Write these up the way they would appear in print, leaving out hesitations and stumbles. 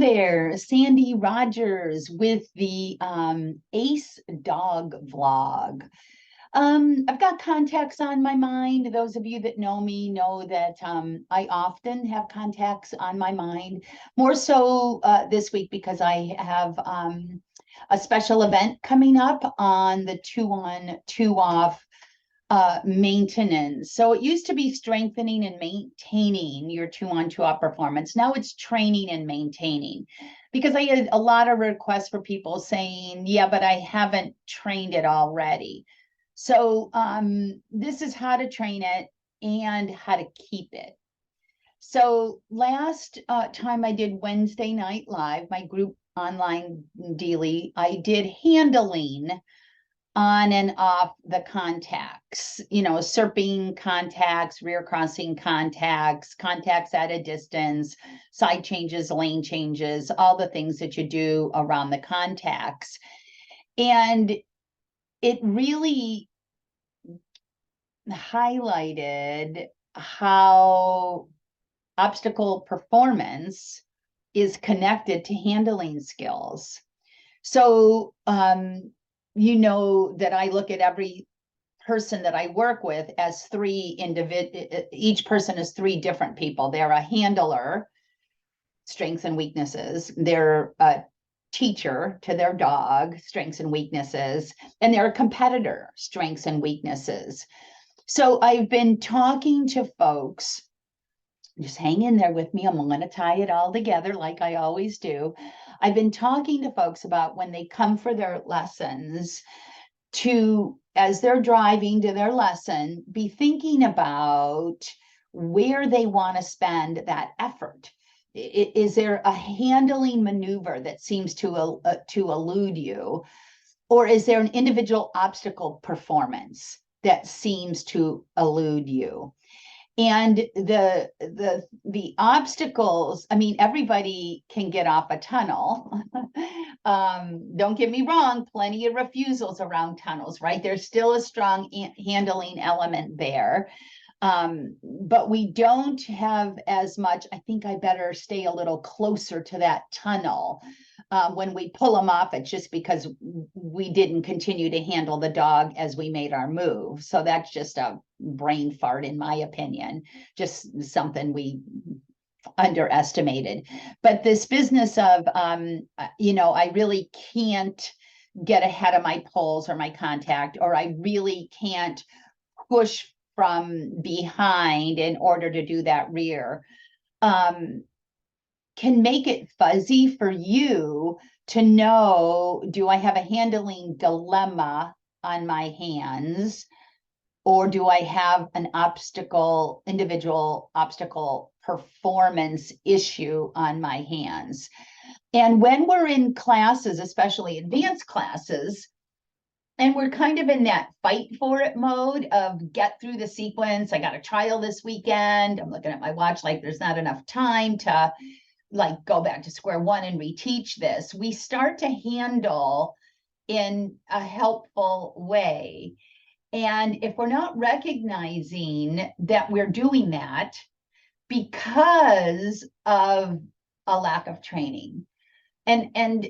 there, Sandy Rogers with the Ace Dog Vlog. I've got contacts on my mind. Those of you that know me know that I often have contacts on my mind, more so this week because I have a special event coming up on the 2-on, 2-off maintenance. So it used to be strengthening and maintaining your 2-on, 2-off performance. Now it's training and maintaining, because I had a lot of requests for people saying, yeah, but I haven't trained it already. So this is how to train it and how to keep it. So last time I did Wednesday Night Live, my group online dealie, I did handling on and off the contacts, SERPing contacts, rear crossing contacts, contacts at a distance, side changes, lane changes, all the things that you do around the contacts. And it really highlighted how obstacle performance is connected to handling skills. So, you know that I look at every person that I work with as each person is 3 different people. They're a handler, strengths and weaknesses. They're a teacher to their dog, strengths and weaknesses. And they're a competitor, strengths and weaknesses. So I've been talking to folks, just hang in there with me. I'm going to tie it all together like I always do. I've been talking to folks about when they come for their lessons to, as they're driving to their lesson, be thinking about where they want to spend that effort. Is there a handling maneuver that seems to elude you? Or is there an individual obstacle performance that seems to elude you? And the obstacles, I mean, everybody can get off a tunnel. Don't get me wrong, plenty of refusals around tunnels, right? There's still a strong handling element there. But we don't have as much. I think I better stay a little closer to that tunnel. When we pull them off, it's just because we didn't continue to handle the dog as we made our move. So that's just a brain fart, in my opinion, just something we underestimated. But this business of, I really can't get ahead of my pulls or my contact, or I really can't push from behind in order to do that rear, can make it fuzzy for you to know, do I have a handling dilemma on my hands, or do I have an individual obstacle performance issue on my hands? And when we're in classes, especially advanced classes, and we're kind of in that fight for it mode of get through the sequence. I got a trial this weekend. I'm looking at my watch like there's not enough time to go back to square one and reteach this. We start to handle in a helpful way. And if we're not recognizing that we're doing that because of a lack of training, and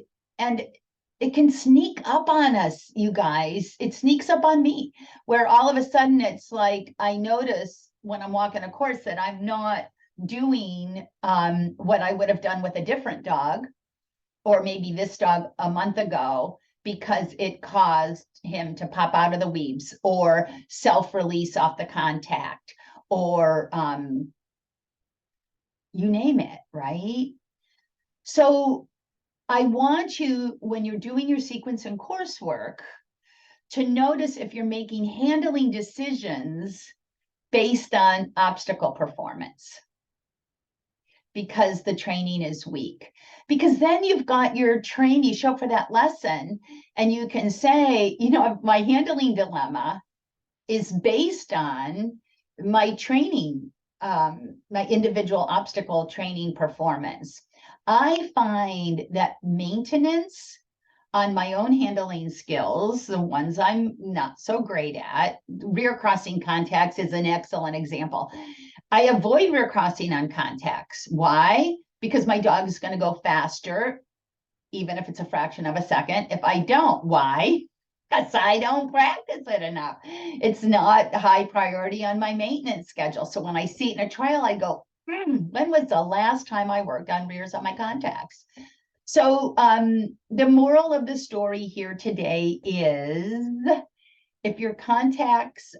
it can sneak up on us, you guys. It sneaks up on me, where all of a sudden it's like I notice when I'm walking a course that I'm not doing what I would have done with a different dog, or maybe this dog a month ago, because it caused him to pop out of the weaves or self-release off the contact, or you name it, right? So I want you, when you're doing your sequence and coursework, to notice if you're making handling decisions based on obstacle performance, because the training is weak. Because then you've got your training, you show up for that lesson, and you can say, my handling dilemma is based on my training, my individual obstacle training performance. I find that maintenance on my own handling skills, the ones I'm not so great at, rear crossing contacts is an excellent example. I avoid rear crossing on contacts. Why? because my dog is going to go faster, even if it's a fraction of a second. If I don't, why? Because I don't practice it enough. It's not high priority on my maintenance schedule. So when I see it in a trial, I go, when was the last time I worked on rears on my contacts? So the moral of the story here today is, if your contacts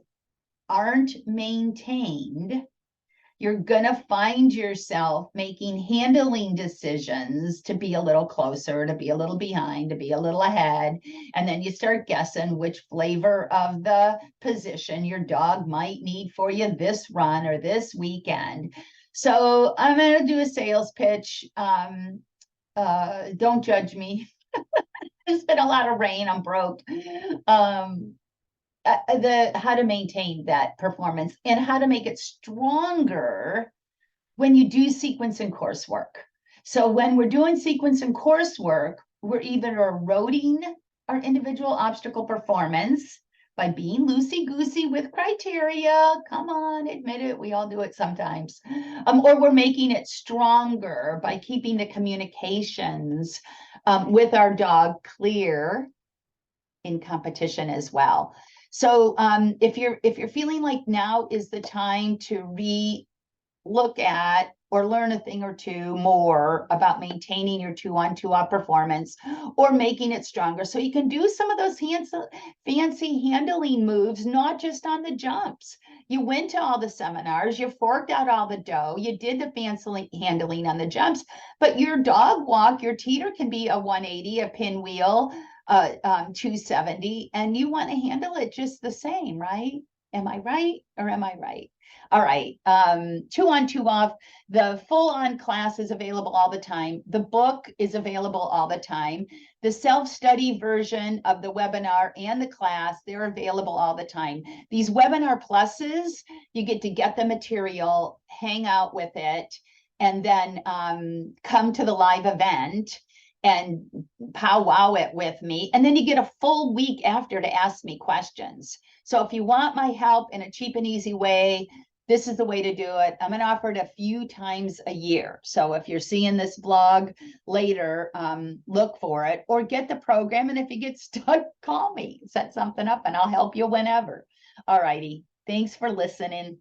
aren't maintained, you're going to find yourself making handling decisions to be a little closer, to be a little behind, to be a little ahead. And then you start guessing which flavor of the position your dog might need for you this run or this weekend. So I'm going to do a sales pitch. Don't judge me. There's been a lot of rain. I'm broke. How to maintain that performance and how to make it stronger when you do sequence and coursework. So when we're doing sequence and coursework, we're either eroding our individual obstacle performance by being loosey-goosey with criteria. Come on, admit it. We all do it sometimes. Or we're making it stronger by keeping the communications with our dog clear in competition as well. So if you're feeling like now is the time to look at or learn a thing or two more about maintaining your 2-on-2-off performance or making it stronger, so you can do some of those fancy handling moves, not just on the jumps. You went to all the seminars, you forked out all the dough, you did the fancy handling on the jumps, but your dog walk, your teeter can be a 180, a pinwheel, 270, and you want to handle it just the same, right? Am I right or am I right? All right, 2-on-2-off. The full-on class is available all the time. The book is available all the time. The self-study version of the webinar and the class, they're available all the time. These webinar pluses, you get to get the material, hang out with it, and then come to the live event and powwow it with me. And then you get a full week after to ask me questions. So if you want my help in a cheap and easy way, this is the way to do it. I'm going to offer it a few times a year. So if you're seeing this blog later, look for it or get the program. And if you get stuck, call me, set something up and I'll help you whenever. All righty. Thanks for listening.